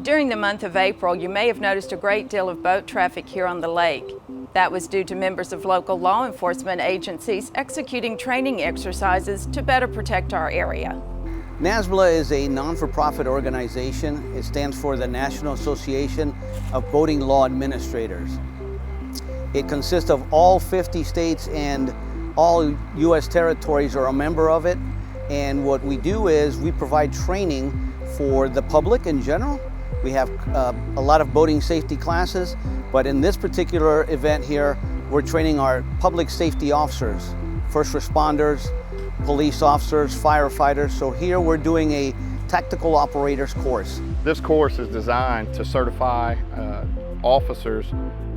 During the month of April, you may have noticed a great deal of boat traffic here on the lake. That was due to members of local law enforcement agencies executing training exercises to better protect our area. NABLA is a non-for-profit organization. It stands for the National Association of Boating Law Administrators. It consists of all 50 states and all U.S. territories are a member of it. And what we do is we provide training for the public in general. We have a lot of boating safety classes, but in this particular event here, we're training our public safety officers, first responders, police officers, firefighters. So here we're doing a tactical operators course. This course is designed to certify officers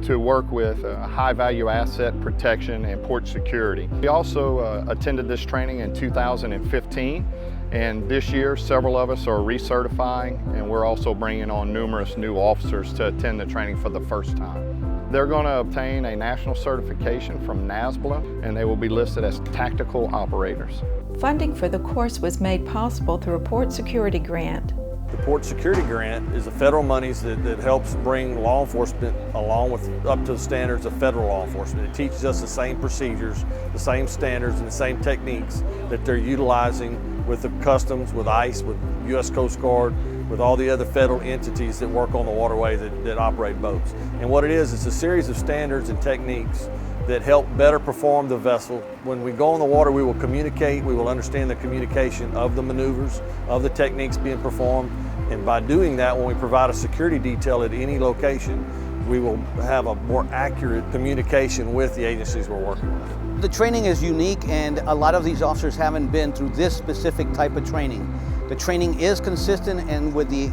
to work with high value asset protection and port security. We also attended this training in 2015, and this year several of us are recertifying, and we're also bringing on numerous new officers to attend the training for the first time. They're going to obtain a national certification from NABLA, and they will be listed as tactical operators. Funding for the course was made possible through a port security grant. The Port Security Grant is the federal monies that helps bring law enforcement along with up to the standards of federal law enforcement. It teaches us the same procedures, the same standards, and the same techniques that they're utilizing with the Customs, with ICE, with U.S. Coast Guard, with all the other federal entities that work on the waterway that operate boats. And what it is, it's a series of standards and techniques that help better perform the vessel. When we go on the water, we will communicate, we will understand the communication of the maneuvers, of the techniques being performed, and by doing that, when we provide a security detail at any location, we will have a more accurate communication with the agencies we're working with. The training is unique, and a lot of these officers haven't been through this specific type of training. The training is consistent and with the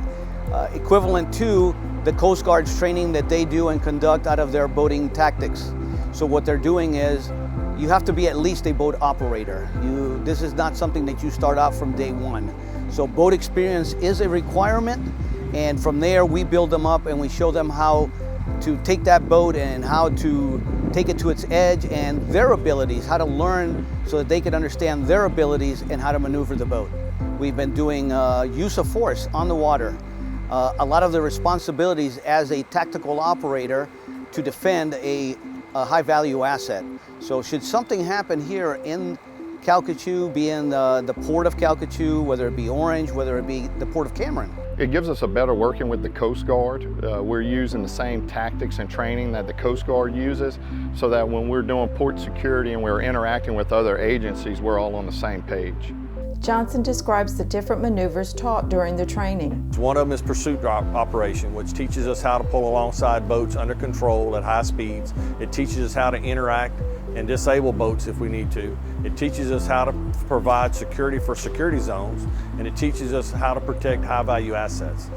equivalent to the Coast Guard's training that they do and conduct out of their boating tactics. So what they're doing is, you have to be at least a boat operator. This is not something that you start out from day one. So boat experience is a requirement, and from there we build them up and we show them how to take that boat and how to take it to its edge and their abilities, how to learn so that they can understand their abilities and how to maneuver the boat. We've been doing use of force on the water. A lot of the responsibilities as a tactical operator to defend a high value asset. So should something happen here in Calcasieu, be in the port of Calcasieu, whether it be Orange, whether it be the port of Cameron. It gives us a better working with the Coast Guard. We're using the same tactics and training that the Coast Guard uses, so that when we're doing port security and we're interacting with other agencies, we're all on the same page. Johnson describes the different maneuvers taught during the training. One of them is pursuit operation, which teaches us how to pull alongside boats under control at high speeds. It teaches us how to interact and disable boats if we need to. It teaches us how to provide security for security zones, and it teaches us how to protect high-value assets.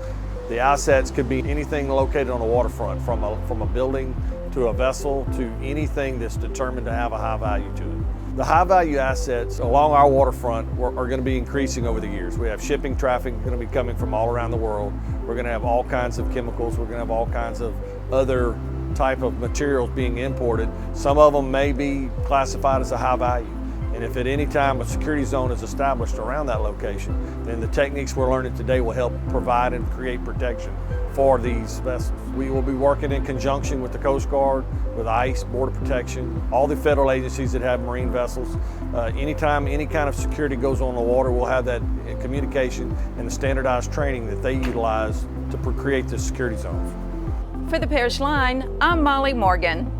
The assets could be anything located on the waterfront, from a building to a vessel to anything that's determined to have a high value to it. The high-value assets along our waterfront are going to be increasing over the years. We have shipping traffic going to be coming from all around the world. We're going to have all kinds of chemicals. We're going to have all kinds of other type of materials being imported. Some of them may be classified as a high value. And if at any time a security zone is established around that location, then the techniques we're learning today will help provide and create protection for these vessels. We will be working in conjunction with the Coast Guard, with ICE, Border Protection, all the federal agencies that have marine vessels. Anytime any kind of security goes on the water, we'll have that communication and the standardized training that they utilize to create the security zones. For the Parish Line, I'm Molly Morgan.